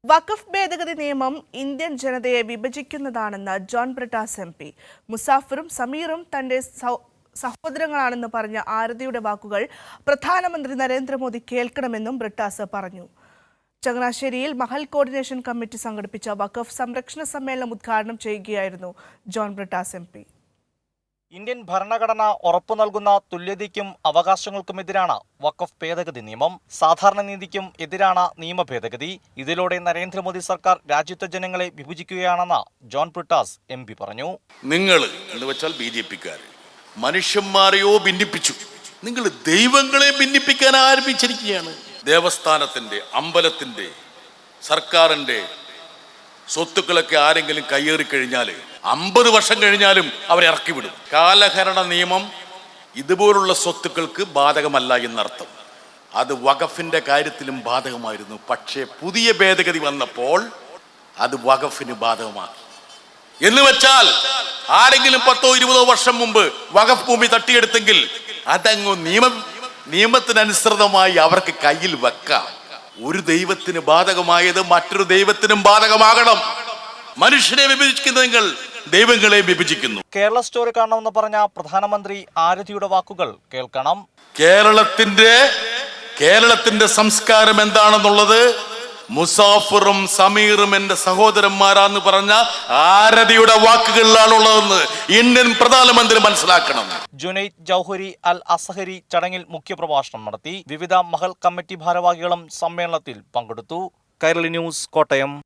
വഖഫ് ഭേദഗതി നിയമം ഇന്ത്യൻ ജനതയെ വിഭജിക്കുന്നതാണെന്ന് ജോൺ ബ്രിട്ടാസ് എം.പി. മുസാഫിറും സമീറും തന്റെ സഹോദരങ്ങളാണെന്ന് പറഞ്ഞ ആരതിയുടെ വാക്കുകൾ പ്രധാനമന്ത്രി നരേന്ദ്രമോദി കേൾക്കണമെന്നും ബ്രിട്ടാസ് പറഞ്ഞു. ചങ്ങനാശ്ശേരിയിൽ മഹൽ കോർഡിനേഷൻ കമ്മിറ്റി സംഘടിപ്പിച്ച വഖഫ് സംരക്ഷണ സമ്മേളനം ഉദ്ഘാടനം ചെയ്യുകയായിരുന്നു ജോൺ ബ്രിട്ടാസ് എം.പി. ഇന്ത്യൻ ഭരണഘടന ഉറപ്പു നൽകുന്ന തുല്യതയ്ക്കും അവകാശങ്ങൾക്കുമെതിരാണ് വഖഫ് ഭേദഗതി നിയമം. സാധാരണ നീതിക്കും എതിരാണ് നിയമ ഭേദഗതി. ഇതിലൂടെ നരേന്ദ്രമോദി സർക്കാർ രാജ്യത്തെ ജനങ്ങളെ വിഭജിക്കുകയാണെന്ന് ജോൺ ബ്രിട്ടാസ് എം.പി. പറഞ്ഞു. നിങ്ങൾ എന്ന് വെച്ചാൽ BJP-ക്കാർ മനുഷ്യന്മാരെയോ ഭിന്നിപ്പിച്ചു, നിങ്ങൾ ദൈവങ്ങളെ ഭിന്നിപ്പിക്കാൻ ആരംഭിച്ചിരിക്കുകയാണ്. ദേവസ്ഥാനത്തിന്റെ, അമ്പലത്തിന്റെ, സർക്കാരിന്റെ സ്വത്തുക്കളൊക്കെ ആരെങ്കിലും കയ്യേറി കഴിഞ്ഞാൽ 50 വർഷം കഴിഞ്ഞാലും അവരെ ഇറക്കി വിടും. കാലഹരണ നിയമം ഇതുപോലുള്ള സ്വത്തുക്കൾക്ക് ബാധകമല്ല എന്നർത്ഥം. അത് വഖഫിന്റെ കാര്യത്തിലും ബാധകമായിരുന്നു. പക്ഷേ പുതിയ ഭേദഗതി വന്നപ്പോൾ അത് വഖഫിന് ബാധകമാക്കി. എന്ന് വെച്ചാൽ ആരെങ്കിലും 10-20 വർഷം മുമ്പ് വഖഫ് ഭൂമി തട്ടിയെടുത്തെങ്കിൽ അതങ്ങ് നിയമത്തിനനുസൃതമായി അവർക്ക് കയ്യിൽ വെക്കാം. ഒരു ദൈവത്തിന് ബാധകമായത് മറ്റൊരു ദൈവത്തിനും ബാധകമാകണം. മനുഷ്യനെ വിഭജിക്കുന്നതെങ്കിൽ ദൈവങ്ങളെ വിഭജിക്കുന്നു. കേരള സ്റ്റോറി കാണണമെന്ന് പറഞ്ഞ പ്രധാനമന്ത്രി ആരതിയുടെ വാക്കുകൾ കേൾക്കണം. കേരളത്തിന്റെ സംസ്കാരം എന്താണെന്നുള്ളത് മുസാഫിറും സമീറും എന്റെ സഹോദരന്മാരാന്ന് പറഞ്ഞ ആരതിയുടെ വാക്കുകളിലാണുള്ളതെന്ന് ഇന്ത്യൻ പ്രധാനമന്ത്രി മനസ്സിലാക്കണം. ജുനൈദ് ജൗഹരി അൽ അസഹരി ചടങ്ങിൽ മുഖ്യപ്രഭാഷണം നടത്തി. വിവിധ മഹൽ കമ്മിറ്റി ഭാരവാഹികളും സമ്മേളനത്തിൽ പങ്കെടുത്തു. കൈരളി ന്യൂസ്, കോട്ടയം.